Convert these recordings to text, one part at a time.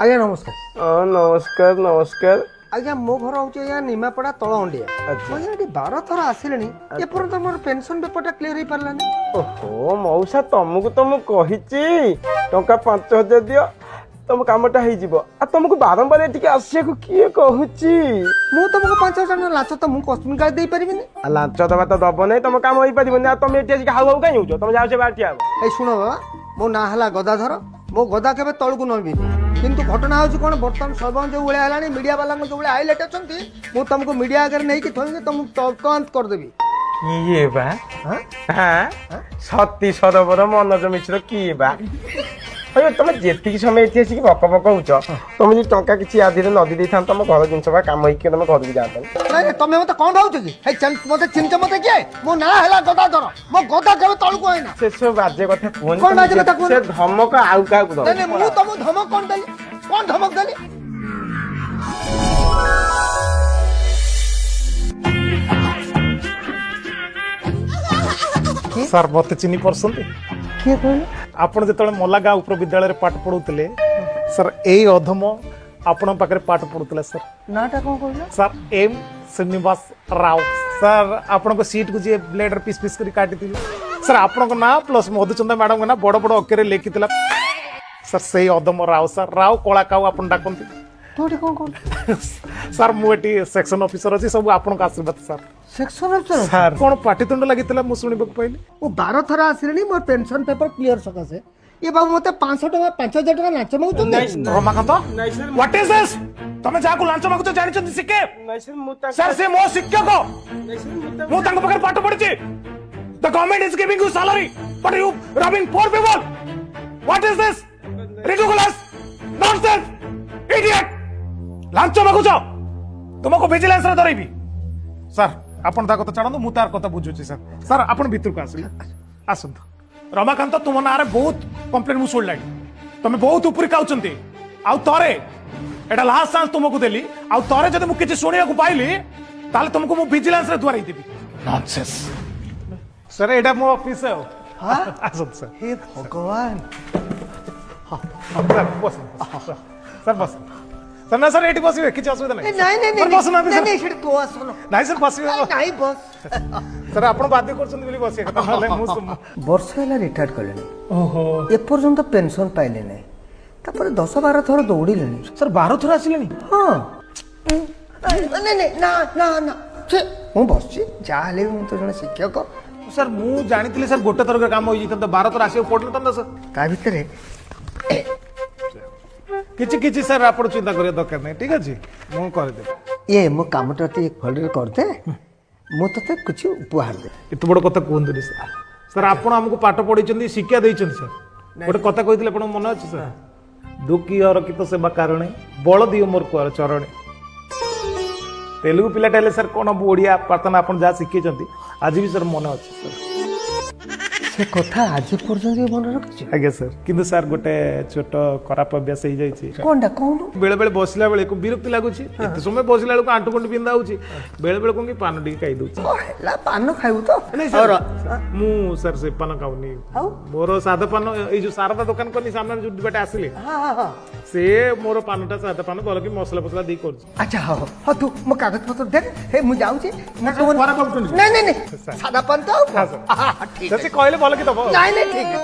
आज्ञा नमस्कार। नमस्कार नमस्कार। आज्ञा मो घर हूँ निमापड़ा तल अंडिया। मुझे 12 थर आसिले एपर्यंत मोर पेंशन पेपरटा क्लियर हो पारानी। ओहो मौसा तुमको तो मु कहिची टंका 5000 दियो तुम कामटा हो तुमको बारंबार एटिके आसिया को किए कहूची मु तुमको 5000 लाच तो मु कस्मिन काल दे परिबिनी। लांच दबा तो दब नहीं तुम काम हो पारिबनी तुम एटी आसी हाउ हाउ काई होचो तुम जाओ से बाटिया ए सुनो बाबा मो ना हला गदाधर मो गदा केबे तळकु नबी किंतु घटना होची कोन बर्तमान सरबंच जो उळे हलानी मीडिया वाला जो उळे हाईलाइट अछंती मु तुमको मीडिया अगर नहीं कि थोंगे तुम तुरंत कर देबी। ये बा हां सती सदबर मनोज मिश्र की बा अरे तुम जेतिक समय एठी आसी बक बक होच तुम जे टंका किछि आधीरे नदी देथां तुम घर जिनस बा काम होई के तुम घर को जात नहीं तुम मते कोन भाउछ कि हे मते चिंच मते के मो ना हला गदाधर मो गदा केबे तळकु आइना से सब बाजे कथा कोन कोन बाजे कथा कोन से धमक आउ का को नहीं नहीं मु तुम धमक कोन दली कोन धमक दली सर मत चिन्ह पड़ते के कहले आपण जो मला गाँव उप विद्यालय पाठ पढ़ुले सर यही अधम आपण पाखे पाठ पढ़ुले सर नाटा कोन कहले sir M Srinivas Rao sir आपण सीट को जी ब्लेडर पीस पीस कर काटी सर आपण ना प्लस मधुचंदा मैडम ना बड़ बड़ अक्षर लिखी सर से अधम राव सर राव कला काऊ आप डाकती तोटी कोन कोन सर मुझे सेक्शन ऑफिसर अच्छी सब आपण आशीर्वाद सर सेक्शन अफसर सर कौन पाटितुंड लगी मु शुणा पाइली वो 12 थर आसिले मोर पेंशन पेपर क्लियर सकासे ये बाबू मते 500 टका 5000 टका लाच मागुछन रमाकांत व्हाट इज दिस तमे जाको लांच मागुछ जानिछन सिके सर से मो शिक्षक मु तांको पकर पाठ पढिछि the government is giving you salary but you robbing poor people what is this ridiculous nonsense idiot लांच मागुछ तुमको विजिलेंस रे धरैबी सर आपण ता कथा छाड़ो मु तार कथा बुझुछि सर सर आपण भीतर को आसली आसंत रमाकांत तुम नारे बहुत कंप्लेन मु सुन लागी तमे बहुत ऊपर काउचंती आउ तरे एटा लास्ट चांस तुमको देली आउ तरे जदि मु किछि सुनिया को पाइली ताले तुमको मु विजिलेंस रे द्वारा देबी नॉनसेंस सर एटा मो ऑफिस है हां आसंत सर हे भगवान हां सर बस सर बस सर ना सर एटी बसिबे किछ असुविधा नहीं नहीं नहीं बस ना नहीं नहीं सेठी तो आसनो नहीं सर बसिबे नहीं बस सर आपण बाध्य करछन बोली बसिया कथा नले मु वर्ष हैला रिटायर्ड करलेनी ओहो ए पर्यंत पेंशन पाइले नै तापर 10-12 थर दौड़िलेनी सर 12 थर आसिलेनी हां नहीं नहीं ना ना ना छे मु बसछि जाले मु तो जने शिक्षक सर मु जानितली सर गोटे थर काम होई त 12 थर आसियो पडल त सर ता भितरे किछि किछि सर आपण चिंता करिया दरकार नै ठीक अछि मु कर दे ये मो कामटा ती एक फोल्डर कर दे मु तते कुछ उपहार दे एत बड़ कथा कोन सर सर आपण हमको पाठ पढिचंदी शिक्षा दैचंदी सर गोटे कथा कहितले आपण मन अछि सर दुखी और की तो सेवा कारणे बळ दियो मोर कुआर चरणे तेलुगु पिला टाइले सर कोन ओडिया प्रार्थना आपण जा शिखिचंती आज भी सर मन अछि सर से कथा आज पर्यंत मन रखछि आगे सर किंतु सर गोटे छोट खराब अभ्यास हो जाइए कोनडा कोन बेले बेले बसला बेले को विरक्ति लागुची एते समय बसला बेले आंटू कंटी बिंदा होची बेले बेले कोन की पान डी खाई दउची ला पान खाइबु तो नहीं सर मु सर से पान खाउनी हाउ मोर सादा पान ए जो सारदा दुकान करनी सामने जो बाटे आसिले हां हां हां से मोर पानटा सादा पान बोल कि मसला फसला दी करछ अच्छा हां हां तू मो कागज पत्र दे हे मु जाउची मु तो फरा कंपनी नहीं नहीं नहीं सादा पान तो हां सर हां ठीक सर से कहले बोल कि दबो नहीं नहीं ठीक है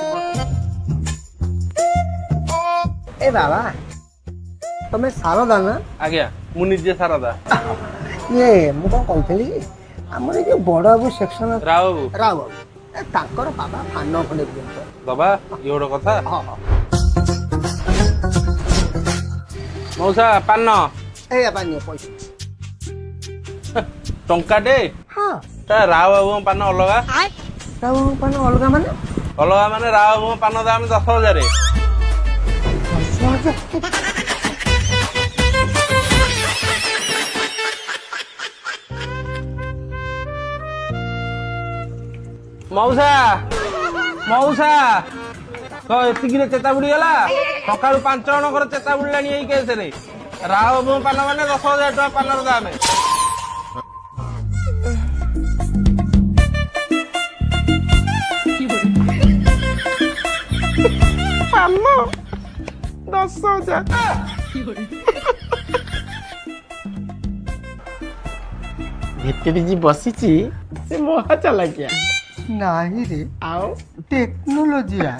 ए बाबा तमे सारदा ना आज्ञा मु निजे सारदा ये मु कोन कहथली हमरे जो बड़ बाबू सेक्शन राव राव ए ताकर बाबा फान खंडे दियो बाबा योड कथा हां हां मौसा पान ए बाबा ने पैसा टंका दे हां ता राव बाबू पान अलगा राव पान अलगा माने अलगा माने राव बाबू पान दाम 10000 मौसा मौसा तो एतिकी चेता बुड़ी गला सकाळु 5 जणकर चेता बुड़लानी एई केस रे राव बाबू पान माने 10000 टका पानर दाम 10,000 ଭିତରେ ଯିଏ ବସିଛି ସେ ମହା ଚାଲାକିଆ ନାହିଁ ରେ ଆଉ ଟେକ୍ନୋଲୋଜିଆ